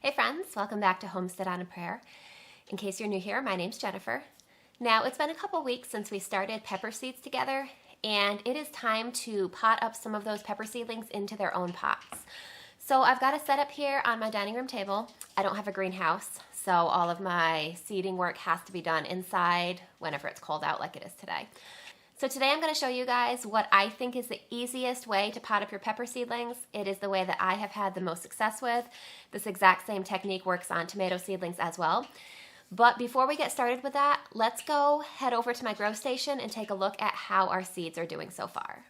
Hey friends, welcome back to Homestead on a Prayer. In case you're new here, my name's Jennifer. Now, it's been a couple weeks since we started pepper seeds together, and it is time to pot up some of those pepper seedlings into their own pots. So I've got a setup here on my dining room table. I don't have a greenhouse, so all of my seeding work has to be done inside whenever it's cold out like it is today. So today I'm going to show you guys what I think is the easiest way to pot up your pepper seedlings. It is the way that I have had the most success with. This exact same technique works on tomato seedlings as well. But before we get started with that, let's go head over to my grow station and take a look at how our seeds are doing so far.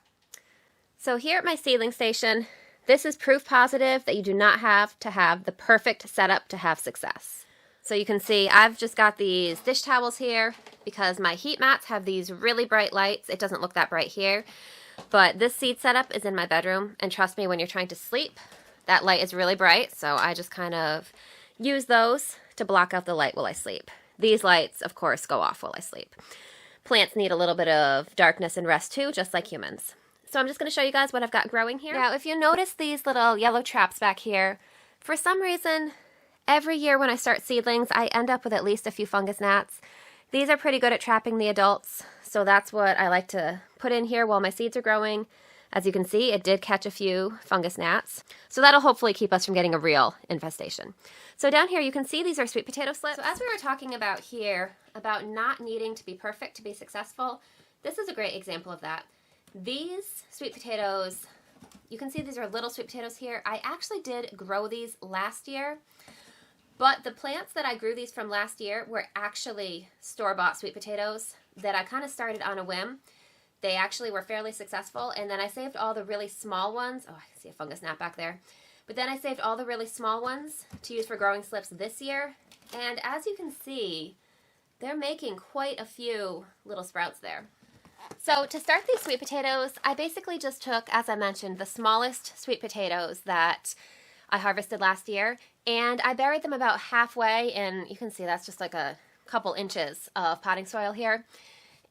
So here at my seedling station, this is proof positive that you do not have to have the perfect setup to have success. So you can see I've just got these dish towels here because my heat mats have these really bright lights. It doesn't look that bright here, but this seed setup is in my bedroom, and trust me, when you're trying to sleep, that light is really bright, so I just kind of use those to block out the light while I sleep. These lights, of course, go off while I sleep. Plants need a little bit of darkness and rest too, just like humans. So I'm just going to show you guys what I've got growing here. Now, if you notice these little yellow traps back here, for some reason, every year when I start seedlings, I end up with at least a few fungus gnats. These are pretty good at trapping the adults, so that's what I like to put in here while my seeds are growing. As you can see, it did catch a few fungus gnats, so that'll hopefully keep us from getting a real infestation. So down here you can see these are sweet potato slips. So as we were talking about here, about not needing to be perfect to be successful, this is a great example of that. These sweet potatoes, you can see these are little sweet potatoes here. I actually did grow these last year, but the plants that I grew these from last year were actually store-bought sweet potatoes that I kind of started on a whim. They actually were fairly successful, and then I saved all the really small ones. Oh, I can see a fungus gnat back there. But then I saved all the really small ones to use for growing slips this year, and as you can see, they're making quite a few little sprouts there. So to start these sweet potatoes, I basically just took, as I mentioned, the smallest sweet potatoes that I harvested last year, and I buried them about halfway, and you can see that's just like a couple inches of potting soil here.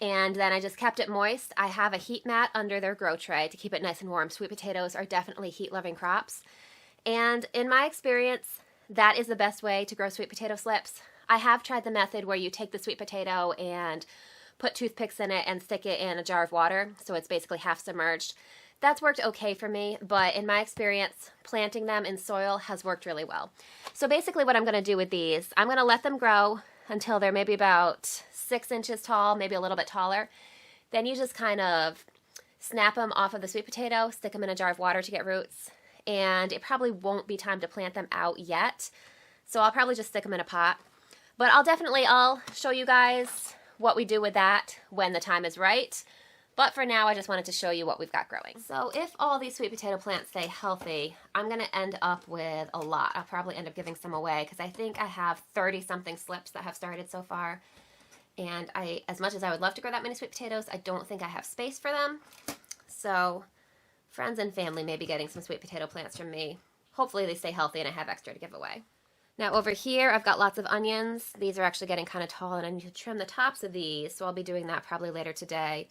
And then I just kept it moist. I have a heat mat under their grow tray to keep it nice and warm. Sweet potatoes are definitely heat-loving crops. And in my experience, that is the best way to grow sweet potato slips. I have tried the method where you take the sweet potato and put toothpicks in it and stick it in a jar of water, so it's basically half submerged. That's worked okay for me, but in my experience, planting them in soil has worked really well. So basically what I'm going to do with these, I'm going to let them grow until they're maybe about 6 inches tall, maybe a little bit taller. Then you just kind of snap them off of the sweet potato, stick them in a jar of water to get roots, and it probably won't be time to plant them out yet, so I'll probably just stick them in a pot. But I'll show you guys what we do with that when the time is right. But for now, I just wanted to show you what we've got growing. So if all these sweet potato plants stay healthy, I'm going to end up with a lot. I'll probably end up giving some away because I think I have 30-something slips that have started so far. And as much as I would love to grow that many sweet potatoes, I don't think I have space for them. So friends and family may be getting some sweet potato plants from me. Hopefully they stay healthy and I have extra to give away. Now over here, I've got lots of onions. These are actually getting kind of tall and I need to trim the tops of these, so I'll be doing that probably later today.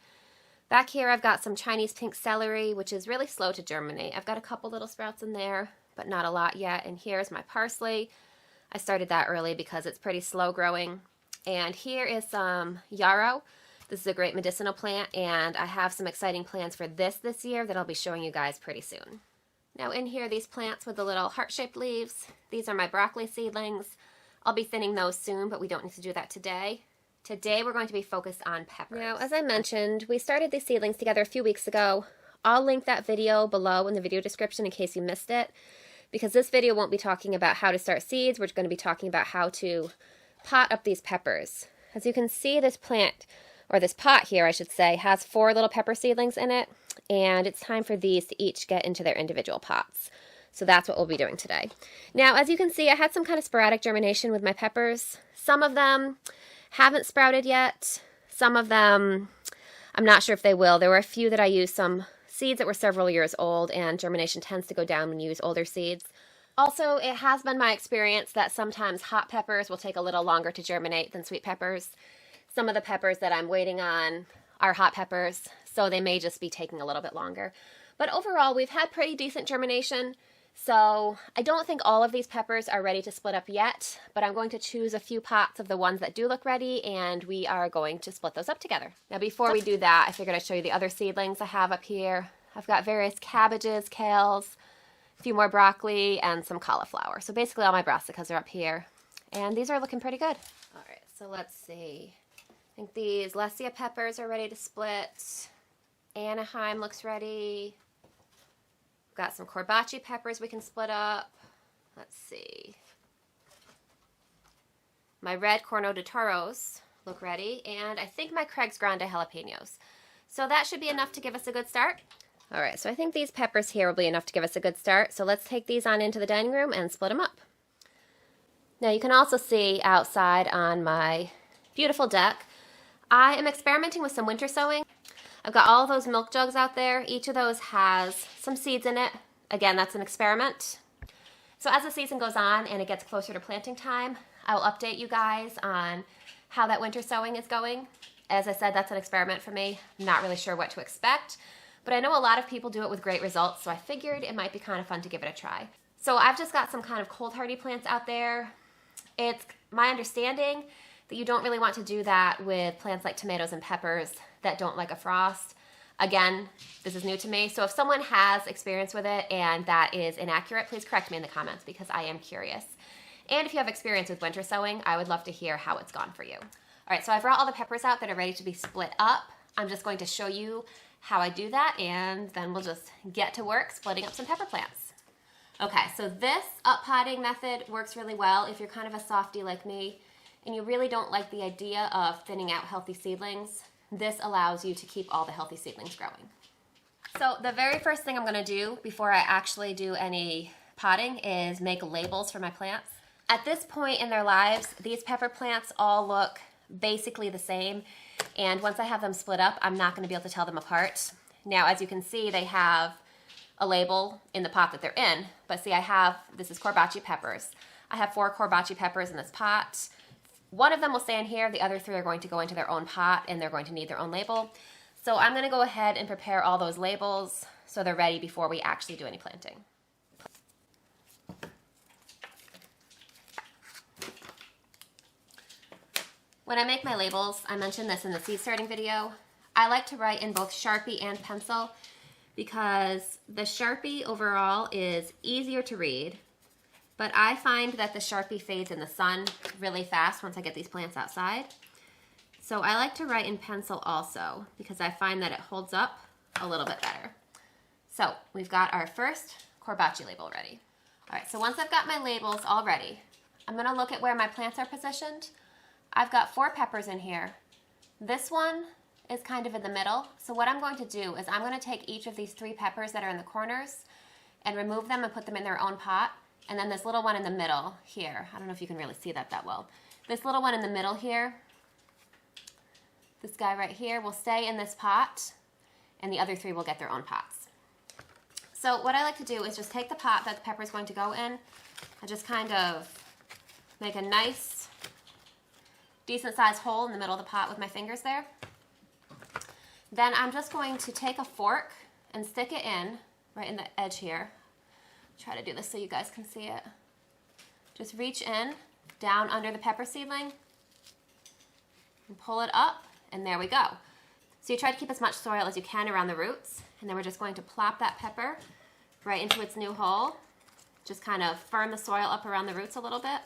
Back here I've got some Chinese pink celery, which is really slow to germinate. I've got a couple little sprouts in there, but not a lot yet. And here's my parsley. I started that early because it's pretty slow growing. And here is some yarrow. This is a great medicinal plant, and I have some exciting plans for this year that I'll be showing you guys pretty soon. Now in here, these plants with the little heart-shaped leaves, these are my broccoli seedlings. I'll be thinning those soon, but we don't need to do that today. Today we're going to be focused on peppers. Now, as I mentioned, we started these seedlings together a few weeks ago. I'll link that video below in the video description in case you missed it, because this video won't be talking about how to start seeds. We're going to be talking about how to pot up these peppers. As you can see, this plant, or this pot here, I should say, has 4 little pepper seedlings in it, and it's time for these to each get into their individual pots. So that's what we'll be doing today. Now, as you can see, I had some kind of sporadic germination with my peppers. Some of them haven't sprouted yet. Some of them, I'm not sure if they will. There were a few that I used some seeds that were several years old, and germination tends to go down when you use older seeds. Also, it has been my experience that sometimes hot peppers will take a little longer to germinate than sweet peppers. Some of the peppers that I'm waiting on are hot peppers, so they may just be taking a little bit longer. But overall, we've had pretty decent germination. So I don't think all of these peppers are ready to split up yet, but I'm going to choose a few pots of the ones that do look ready, and we are going to split those up together. Now before we do that, I figured I'd show you the other seedlings I have up here. I've got various cabbages, kales, a few more broccoli, and some cauliflower. So basically all my brassicas are up here, and these are looking pretty good. All right, so let's see. I think these Lesia peppers are ready to split. Anaheim looks ready. Got some corbaci peppers we can split up. Let's see. My red Corno de Toros look ready, and I think my Craig's Grande jalapenos. So that should be enough to give us a good start. All right, so I think these peppers here will be enough to give us a good start. So let's take these on into the dining room and split them up. Now you can also see outside on my beautiful deck, I am experimenting with some winter sowing. I've got all of those milk jugs out there. Each of those has some seeds in it. Again, that's an experiment. So as the season goes on and it gets closer to planting time, I will update you guys on how that winter sowing is going. As I said, that's an experiment for me. I'm not really sure what to expect, but I know a lot of people do it with great results, so I figured it might be kind of fun to give it a try. So I've just got some kind of cold hardy plants out there. It's my understanding that you don't really want to do that with plants like tomatoes and peppers that don't like a frost. Again, this is new to me, so if someone has experience with it and that is inaccurate, please correct me in the comments because I am curious. And if you have experience with winter sowing, I would love to hear how it's gone for you. All right, so I brought all the peppers out that are ready to be split up. I'm just going to show you how I do that, and then we'll just get to work splitting up some pepper plants. Okay, so this up potting method works really well if you're kind of a softie like me and you really don't like the idea of thinning out healthy seedlings. This allows you to keep all the healthy seedlings growing. So the very first thing I'm gonna do before I actually do any potting is make labels for my plants. At this point in their lives, these pepper plants all look basically the same, and once I have them split up, I'm not gonna be able to tell them apart. Now, as you can see, they have a label in the pot that they're in, but see, this is corbaci peppers. I have 4 corbaci peppers in this pot. One of them will stay in here, the other 3 are going to go into their own pot and they're going to need their own label. So I'm gonna go ahead and prepare all those labels so they're ready before we actually do any planting. When I make my labels, I mentioned this in the seed starting video, I like to write in both Sharpie and pencil because the Sharpie overall is easier to read, but I find that the Sharpie fades in the sun really fast once I get these plants outside. So I like to write in pencil also because I find that it holds up a little bit better. So we've got our first corbaci label ready. All right, so once I've got my labels all ready, I'm gonna look at where my plants are positioned. I've got 4 peppers in here. This one is kind of in the middle. So what I'm going to do is I'm gonna take each of these 3 peppers that are in the corners and remove them and put them in their own pot. And then this little one in the middle here, I don't know if you can really see that well. This little one in the middle here, this guy right here will stay in this pot and the other 3 will get their own pots. So what I like to do is just take the pot that the pepper is going to go in and just kind of make a nice, decent sized hole in the middle of the pot with my fingers there. Then I'm just going to take a fork and stick it in right in the edge here. Try to do this so you guys can see it. Just reach in, down under the pepper seedling, and pull it up, and there we go. So you try to keep as much soil as you can around the roots, and then we're just going to plop that pepper right into its new hole. Just kind of firm the soil up around the roots a little bit.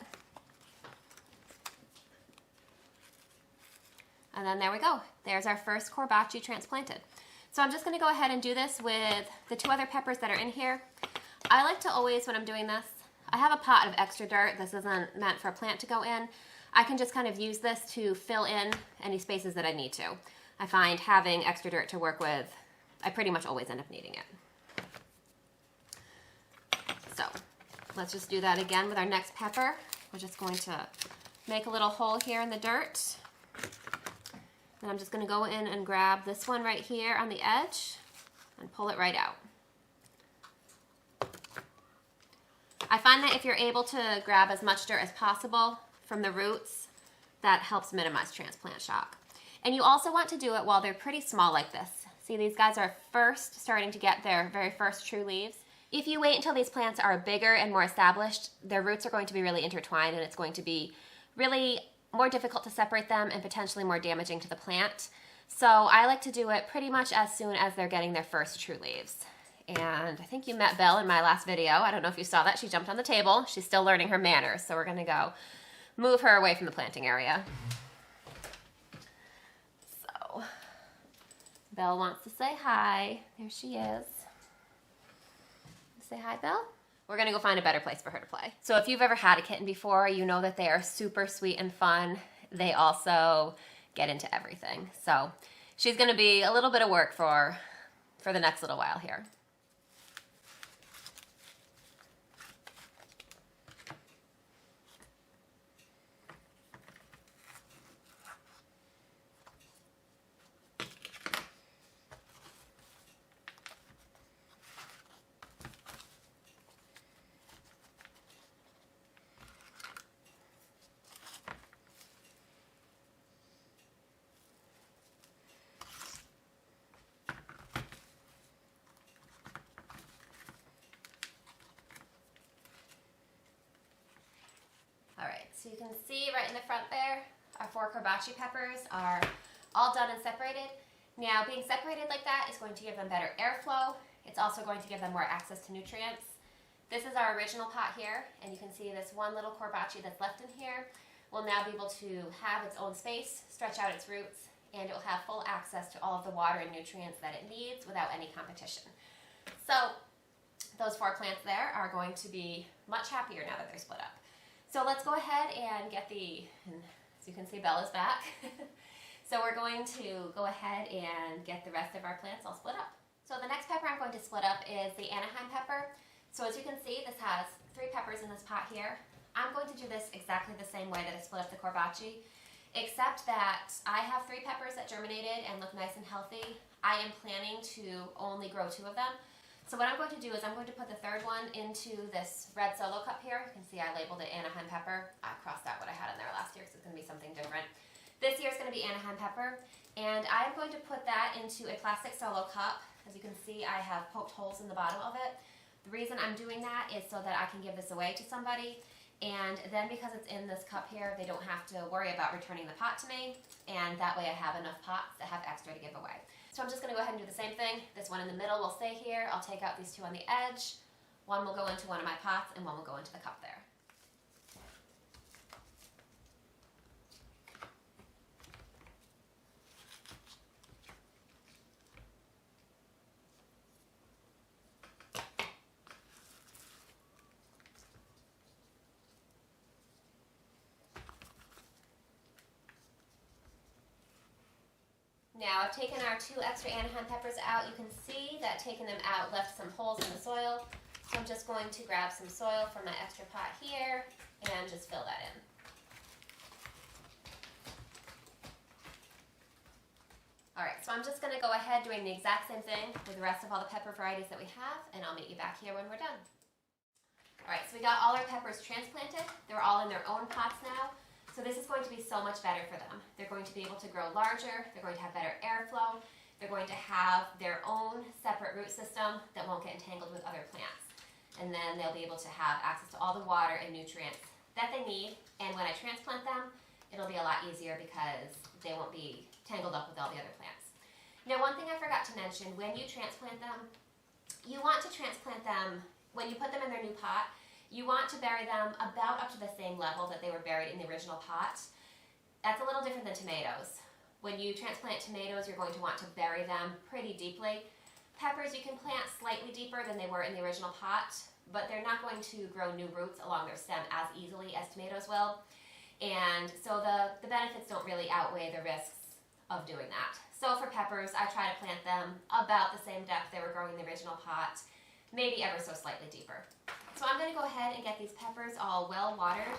And then there we go. There's our first corbaci transplanted. So I'm just gonna go ahead and do this with the 2 other peppers that are in here. I like to always, when I'm doing this, I have a pot of extra dirt. This isn't meant for a plant to go in. I can just kind of use this to fill in any spaces that I need to. I find having extra dirt to work with, I pretty much always end up needing it. So let's just do that again with our next pepper. We're just going to make a little hole here in the dirt. And I'm just going to go in and grab this one right here on the edge and pull it right out. I find that if you're able to grab as much dirt as possible from the roots, that helps minimize transplant shock. And you also want to do it while they're pretty small like this. See, these guys are first starting to get their very first true leaves. If you wait until these plants are bigger and more established, their roots are going to be really intertwined and it's going to be really more difficult to separate them and potentially more damaging to the plant. So I like to do it pretty much as soon as they're getting their first true leaves. And I think you met Belle in my last video. I don't know if you saw that. She jumped on the table. She's still learning her manners, so we're gonna go move her away from the planting area. So Belle wants to say hi. There she is. Say hi, Belle. We're gonna go find a better place for her to play. So if you've ever had a kitten before, you know that they are super sweet and fun. They also get into everything. So she's gonna be a little bit of work for the next little while here. So you can see right in the front there, our 4 Corbaci peppers are all done and separated. Now being separated like that is going to give them better airflow. It's also going to give them more access to nutrients. This is our original pot here, and you can see this one little Corbaci that's left in here will now be able to have its own space, stretch out its roots, and it will have full access to all of the water and nutrients that it needs without any competition. So those 4 plants there are going to be much happier now that they're split up. So let's go ahead and get as you can see, Bella's back. So we're going to go ahead and get the rest of our plants all split up. So the next pepper I'm going to split up is the Anaheim pepper. So as you can see, this has 3 peppers in this pot here. I'm going to do this exactly the same way that I split up the Corbaci, except that I have 3 peppers that germinated and look nice and healthy. I am planning to only grow 2 of them. So what I'm going to do is I'm going to put the 3rd one into this red solo cup here. You can see I labeled it Anaheim pepper. I crossed out what I had in there last year because it's going to be something different. This year is going to be Anaheim pepper, and I'm going to put that into a plastic solo cup. As you can see, I have poked holes in the bottom of it. The reason I'm doing that is so that I can give this away to somebody, and then because it's in this cup here, they don't have to worry about returning the pot to me, and that way I have enough pots that have extra to give away. So I'm just going to go ahead and do the same thing. This one in the middle will stay here. I'll take out these 2 on the edge. One will go into one of my pots and one will go into the cup there. Now I've taken our 2 extra Anaheim peppers out. You can see that taking them out left some holes in the soil. So I'm just going to grab some soil from my extra pot here and just fill that in. Alright, so I'm just going to go ahead doing the exact same thing with the rest of all the pepper varieties that we have, and I'll meet you back here when we're done. Alright, so we got all our peppers transplanted. They're all in their own pots now. So this is going to be so much better for them. They're going to be able to grow larger, they're going to have better airflow, they're going to have their own separate root system that won't get entangled with other plants. And then they'll be able to have access to all the water and nutrients that they need. And when I transplant them, it'll be a lot easier because they won't be tangled up with all the other plants. Now, one thing I forgot to mention, when you transplant them, you want to transplant them, when you put them in their new pot, you want to bury them about up to the same level that they were buried in the original pot. That's a little different than tomatoes. When you transplant tomatoes, you're going to want to bury them pretty deeply. Peppers you can plant slightly deeper than they were in the original pot, but they're not going to grow new roots along their stem as easily as tomatoes will. And so the benefits don't really outweigh the risks of doing that. So for peppers, I try to plant them about the same depth they were growing in the original pot, maybe ever so slightly deeper. So I'm going to go ahead and get these peppers all well watered.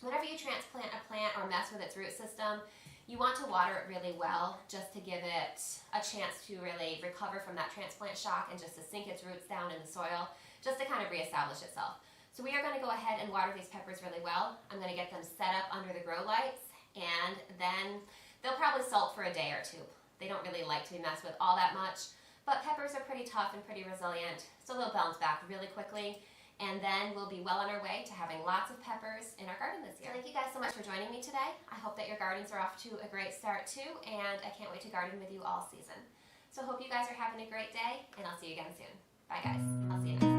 Whenever you transplant a plant or mess with its root system, you want to water it really well just to give it a chance to really recover from that transplant shock and just to sink its roots down in the soil, just to kind of reestablish itself. So we are going to go ahead and water these peppers really well. I'm going to get them set up under the grow lights, and then they'll probably salt for a day or 2. They don't really like to be messed with all that much, But peppers are pretty tough and pretty resilient, so they'll bounce back really quickly. And then we'll be well on our way to having lots of peppers in our garden this year. So thank you guys so much for joining me today. I hope that your gardens are off to a great start too, and I can't wait to garden with you all season. So hope you guys are having a great day, and I'll see you again soon. Bye guys. I'll see you next time.